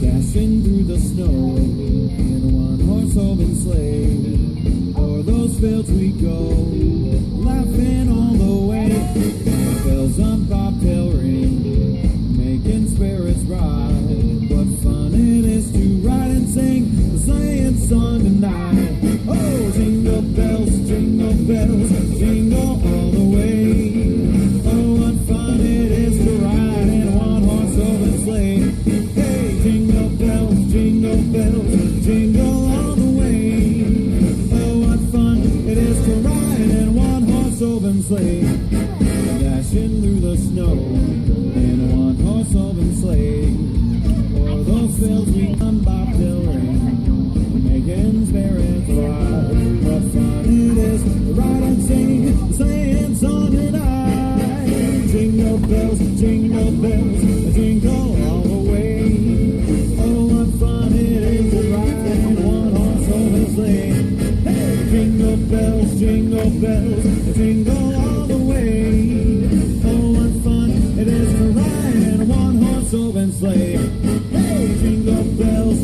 Dashing through the snow in a one-horse open sleigh. O'er those fields we go, laughing all the way. Bells on bobtail ring, making spirits rise. What fun it is to ride and sing the sleighing song tonight. Oh, jingle bells, jingle all the way. Oh, what fun it is to ride in a one-horse open sleigh. Hey, jingle bells, jingle all the way. Oh, what fun it is to ride in a one-horse open sleigh. Dashing through the snow in a one-horse open sleigh. O'er those fields we come bobtail ring, making spirits fly. What fun it is to ride and sing the sleighing song tonight. Jingle bells, jingle all the way. Oh, what fun it is to ride in a one-horse open sleigh. Hey, jingle bells, jingle all the way. Oh, what fun it is to ride in a one-horse open sleigh. Hey, jingle bells,